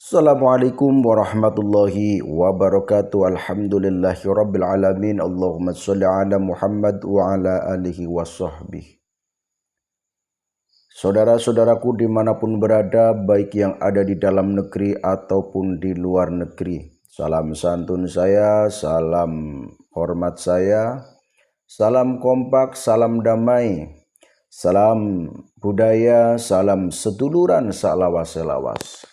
Assalamualaikum warahmatullahi wabarakatuh. Alhamdulillahi rabbil alamin. Allahumma sholli ala Muhammad wa ala alihi wa sahbihi. Saudara-saudaraku dimanapun berada, baik yang ada di dalam negeri ataupun di luar negeri, salam santun saya, salam hormat saya, salam kompak, salam damai, salam budaya, salam seduluran salawas-selawas.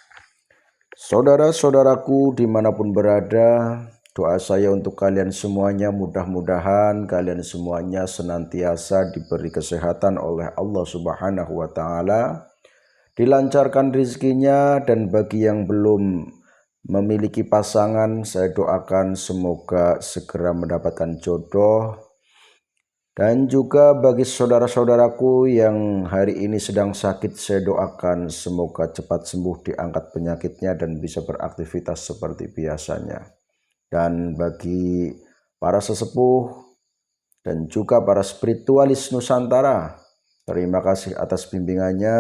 Saudara-saudaraku dimanapun berada, doa saya untuk kalian semuanya, mudah-mudahan kalian semuanya senantiasa diberi kesehatan oleh Allah Subhanahu wa Ta'ala, dilancarkan rezekinya, dan bagi yang belum memiliki pasangan, saya doakan semoga segera mendapatkan jodoh. Dan juga bagi saudara-saudaraku yang hari ini sedang sakit, saya doakan semoga cepat sembuh, diangkat penyakitnya dan bisa beraktivitas seperti biasanya. Dan bagi para sesepuh dan juga para spiritualis Nusantara, terima kasih atas bimbingannya.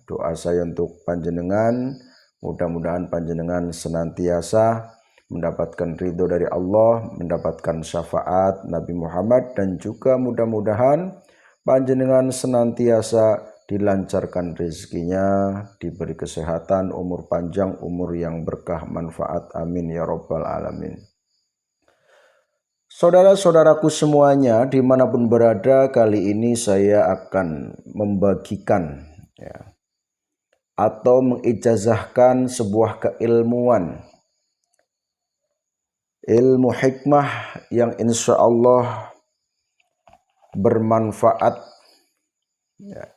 Doa saya untuk panjenengan, mudah-mudahan panjenengan senantiasa mendapatkan ridho dari Allah, mendapatkan syafaat Nabi Muhammad, dan juga mudah-mudahan panjenengan senantiasa dilancarkan rezekinya, diberi kesehatan, umur panjang, umur yang berkah, manfaat. Amin ya robbal alamin. Saudara-saudaraku semuanya dimanapun berada, kali ini saya akan membagikan atau mengijazahkan sebuah keilmuan, ilmu hikmah yang insya Allah bermanfaat,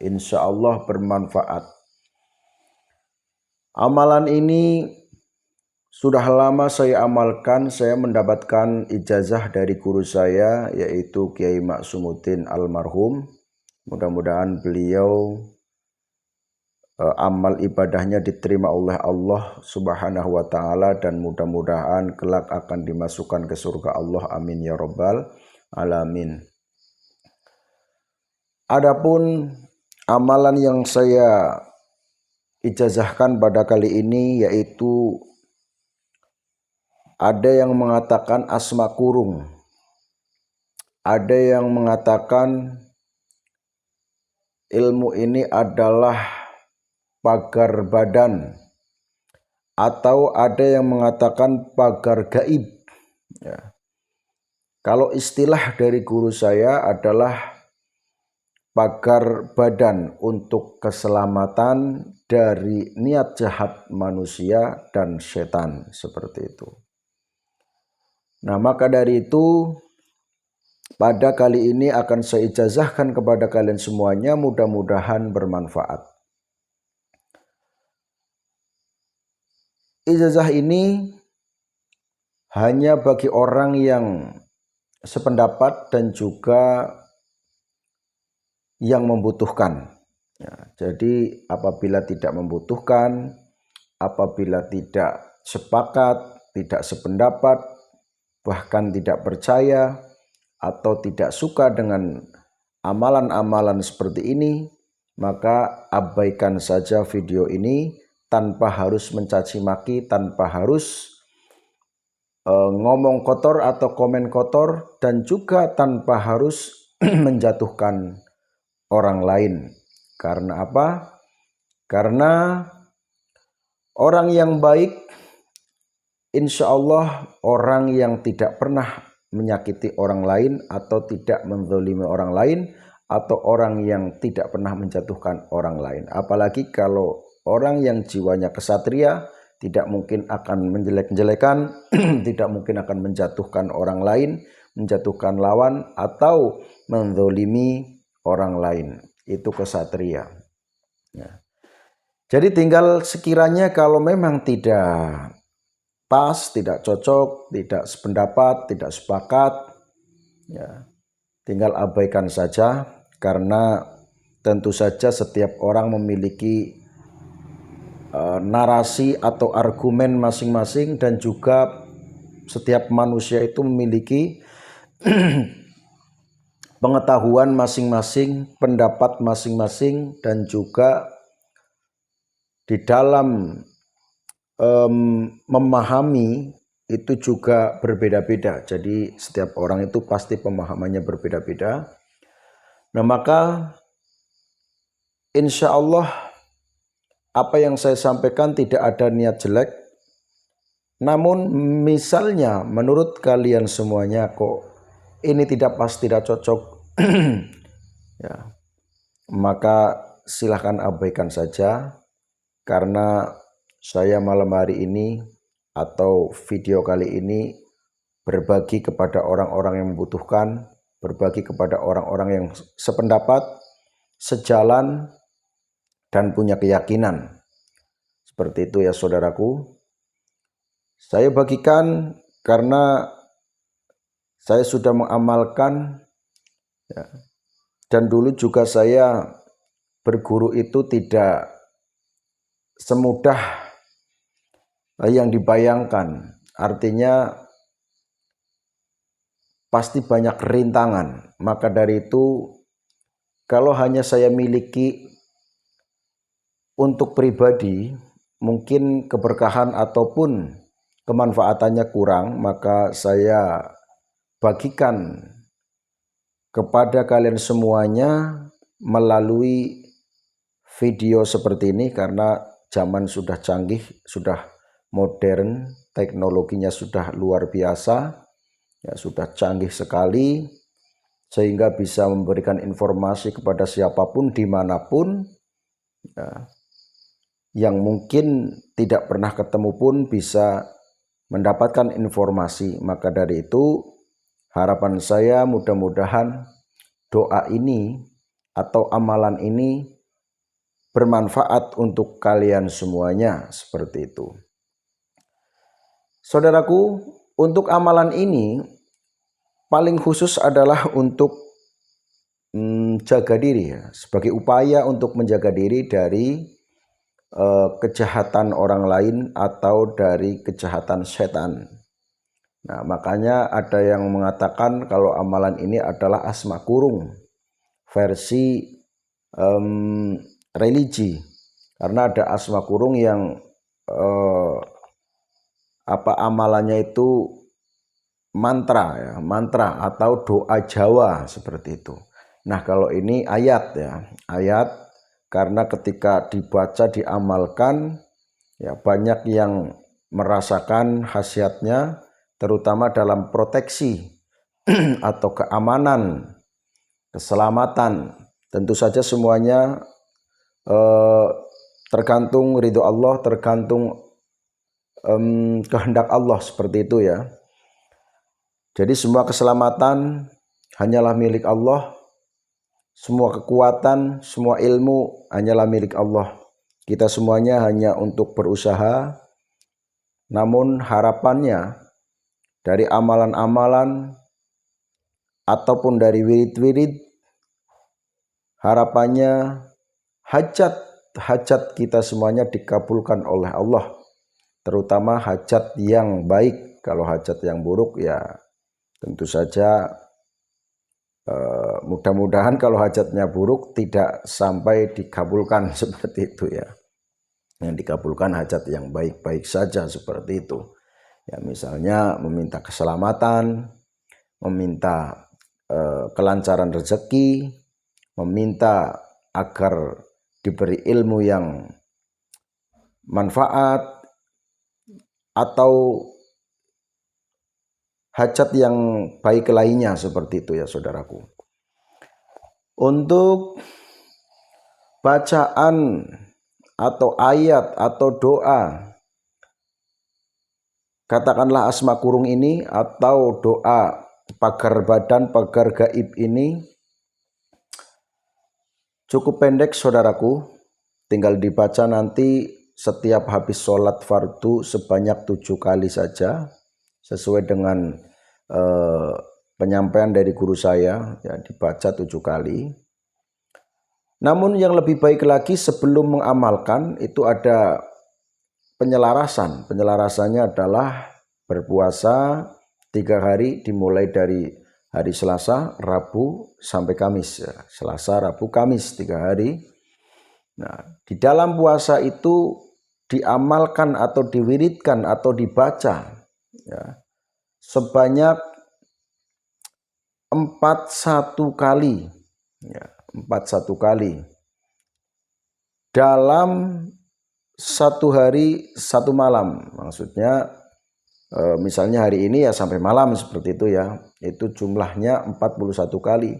insya Allah bermanfaat. Amalan ini sudah lama saya amalkan. Saya mendapatkan ijazah dari guru saya, yaitu Kiai Maksumuddin almarhum. Mudah-mudahan beliau amal ibadahnya diterima oleh Allah Subhanahu wa Ta'ala, dan mudah-mudahan kelak akan dimasukkan ke surga Allah. Amin ya robbal alamin. Adapun amalan yang saya ijazahkan pada kali ini, yaitu ada yang mengatakan asma kurung, ada yang mengatakan ilmu ini adalah pagar badan, atau ada yang mengatakan pagar gaib. Kalau istilah dari guru saya adalah pagar badan untuk keselamatan dari niat jahat manusia dan setan, seperti itu. Nah, maka dari itu pada kali ini akan saya ijazahkan kepada kalian semuanya, mudah-mudahan bermanfaat. Ijazah ini hanya bagi orang yang sependapat dan juga yang membutuhkan. Jadi apabila tidak membutuhkan, apabila tidak sepakat, tidak sependapat, bahkan tidak percaya atau tidak suka dengan amalan-amalan seperti ini, maka abaikan saja video ini, tanpa harus mencaci maki, tanpa harus ngomong kotor atau komen kotor, dan juga tanpa harus menjatuhkan orang lain. Karena apa? Karena orang yang baik, insya Allah orang yang tidak pernah menyakiti orang lain atau tidak menzalimi orang lain, atau orang yang tidak pernah menjatuhkan orang lain. Apalagi kalau orang yang jiwanya kesatria, tidak mungkin akan menjelek-jelekan, tidak mungkin akan menjatuhkan orang lain, menjatuhkan lawan, atau menzalimi orang lain. Itu kesatria. Jadi tinggal sekiranya kalau memang tidak pas, tidak cocok, tidak sependapat, tidak sepakat, tinggal abaikan saja. Karena tentu saja setiap orang memiliki narasi atau argumen masing-masing, dan juga setiap manusia itu memiliki pengetahuan masing-masing, pendapat masing-masing, dan juga di dalam memahami itu juga berbeda-beda. Jadi setiap orang itu pasti pemahamannya berbeda-beda. Nah, maka insya Allah apa yang saya sampaikan tidak ada niat jelek. Namun misalnya menurut kalian semuanya kok ini tidak pas, tidak cocok, ya, maka silahkan abaikan saja, karena saya malam hari ini atau video kali ini berbagi kepada orang-orang yang membutuhkan, berbagi kepada orang-orang yang sependapat, sejalan, dan punya keyakinan. Seperti itu ya saudaraku. Saya bagikan karena saya sudah mengamalkan, ya, dan dulu juga saya berguru itu tidak semudah yang dibayangkan. Artinya pasti banyak rintangan. Maka dari itu kalau hanya saya miliki untuk pribadi, mungkin keberkahan ataupun kemanfaatannya kurang, maka saya bagikan kepada kalian semuanya melalui video seperti ini, karena zaman sudah canggih, sudah modern, teknologinya sudah luar biasa, ya, sudah canggih sekali, sehingga bisa memberikan informasi kepada siapapun dimanapun, ya, yang mungkin tidak pernah ketemu pun bisa mendapatkan informasi. Maka dari itu harapan saya mudah-mudahan doa ini atau amalan ini bermanfaat untuk kalian semuanya, seperti itu. Saudaraku, untuk amalan ini paling khusus adalah untuk jaga diri, ya, sebagai upaya untuk menjaga diri dari kejahatan orang lain atau dari kejahatan setan. Nah, makanya ada yang mengatakan kalau amalan ini adalah asma kurung versi religi, karena ada asma kurung yang amalannya itu mantra, ya, mantra atau doa Jawa seperti itu. Nah, kalau ini ayat, ya, ayat, karena ketika dibaca diamalkan, ya, banyak yang merasakan khasiatnya, terutama dalam proteksi atau keamanan, keselamatan. Tentu saja semuanya tergantung ridho Allah, tergantung kehendak Allah, seperti itu ya. Jadi semua keselamatan hanyalah milik Allah, semua kekuatan, semua ilmu hanyalah milik Allah. Kita semuanya hanya untuk berusaha, namun harapannya dari amalan-amalan ataupun dari wirid-wirid, harapannya hajat kita semuanya dikabulkan oleh Allah, terutama hajat yang baik. Kalau hajat yang buruk, ya tentu saja mudah-mudahan kalau hajatnya buruk tidak sampai dikabulkan, seperti itu ya. Yang dikabulkan hajat yang baik-baik saja, seperti itu. Ya, misalnya meminta keselamatan, meminta kelancaran rezeki, meminta agar diberi ilmu yang manfaat, atau hajat yang baik lainnya, seperti itu ya saudaraku. Untuk bacaan atau ayat atau doa, katakanlah asma kurung ini atau doa pagar badan, pagar gaib ini cukup pendek saudaraku, tinggal dibaca nanti setiap habis sholat fardu sebanyak 7 kali saja, sesuai dengan penyampaian dari guru saya, ya, dibaca 7 kali. Namun yang lebih baik lagi sebelum mengamalkan itu ada penyelarasan. Penyelarasannya adalah berpuasa 3 hari, dimulai dari hari Selasa, Rabu, sampai Kamis, ya. Selasa, Rabu, Kamis, 3 hari. Nah, di dalam puasa itu diamalkan atau diwiridkan atau dibaca ya, sebanyak 41 kali ya, 41 kali dalam satu hari satu malam. Maksudnya misalnya hari ini ya sampai malam seperti itu ya, itu jumlahnya 41 kali.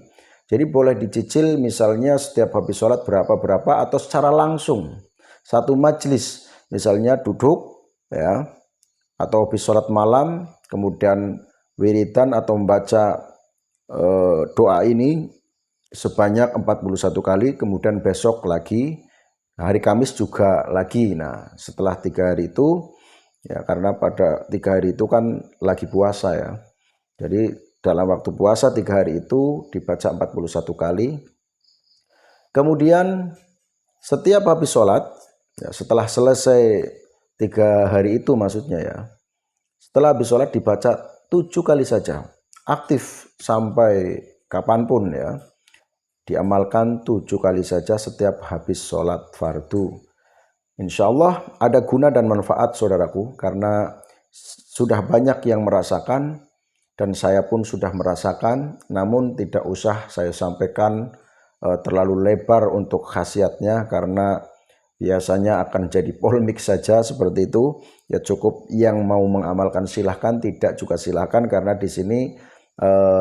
Jadi boleh dicicil misalnya setiap habis sholat berapa atau secara langsung satu majelis, misalnya duduk ya, atau habis sholat malam kemudian wiridan atau membaca doa ini sebanyak 41 kali, kemudian besok lagi hari Kamis juga lagi. Nah setelah 3 hari itu ya, karena pada 3 hari itu kan lagi puasa ya, jadi dalam waktu puasa 3 hari itu dibaca 41 kali. Kemudian setiap habis sholat ya, setelah selesai 3 hari itu maksudnya ya, setelah habis sholat dibaca 7 kali saja, aktif sampai kapanpun ya, diamalkan 7 kali saja setiap habis sholat fardu. Insya Allah ada guna dan manfaat saudaraku, karena sudah banyak yang merasakan dan saya pun sudah merasakan, namun tidak usah saya sampaikan terlalu lebar untuk khasiatnya karena biasanya akan jadi polemik saja seperti itu. Ya cukup yang mau mengamalkan silahkan, tidak juga silahkan, karena di sini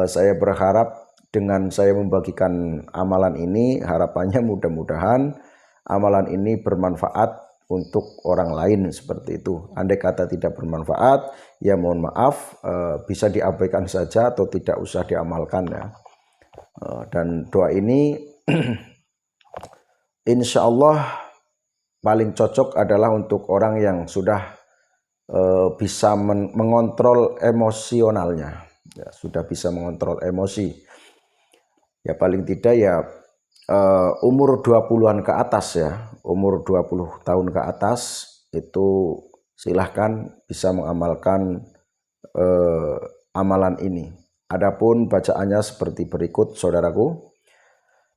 saya berharap dengan saya membagikan amalan ini, harapannya mudah-mudahan amalan ini bermanfaat untuk orang lain seperti itu. Andai kata tidak bermanfaat, ya mohon maaf, bisa diabaikan saja atau tidak usah diamalkan ya. Dan doa ini insya Allah paling cocok adalah untuk orang yang sudah bisa mengontrol emosionalnya ya, sudah bisa mengontrol emosi ya, paling tidak ya umur 20-an ke atas ya, umur 20 tahun ke atas itu silahkan bisa mengamalkan amalan ini. Adapun bacaannya seperti berikut saudaraku.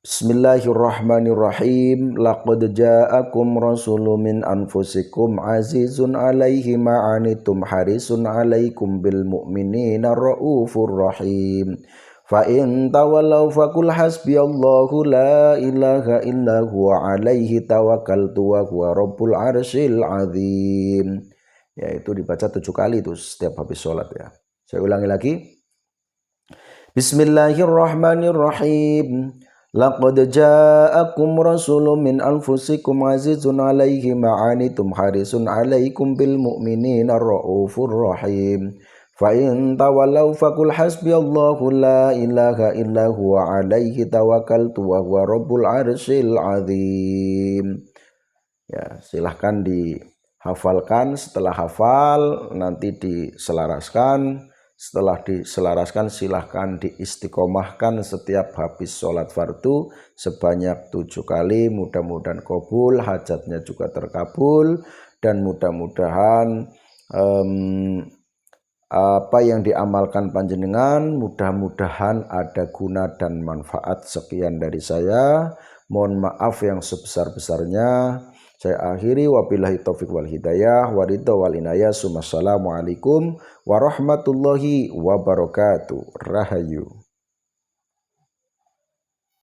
Bismillahirrahmanirrahim. Laqad ja'akum rasulun min anfusikum azizun 'alaihi ma 'anittum harisun 'alaikum bil mu'minina raufur rahim. Fa in tawallaw faqul hasbiyallahu la ilaha illa huwa 'alaihi tawakkaltu wa huwa rabbul arsyil azim. Ya, itu dibaca 7 kali itu setiap habis sholat ya. Saya ulangi lagi. Bismillahirrahmanirrahim. Laqad ja'akum rasulun min anfusikum azizun 'alaihi ma 'anittum harisun 'alaikum bil mu'minina raufur rahim. Fa in tawallaw faqul hasbiyallahu la ilaha illa huwa 'alaihi tawakkaltu wa huwa rabbul arsyil azim. Ya, silahkan dihafalkan, setelah hafal nanti diselaraskan. Setelah diselaraskan silahkan diistiqomahkan setiap habis sholat fardu sebanyak 7 kali. Mudah-mudahan kabul, hajatnya juga terkabul, dan mudah-mudahan apa yang diamalkan panjenengan mudah-mudahan ada guna dan manfaat. Sekian dari saya, mohon maaf yang sebesar-besarnya. Saya akhiri, wabillahi taufiq wal hidayah, waridho wal inayah. Assalamualaikum warahmatullahi wabarakatuh. Rahayu.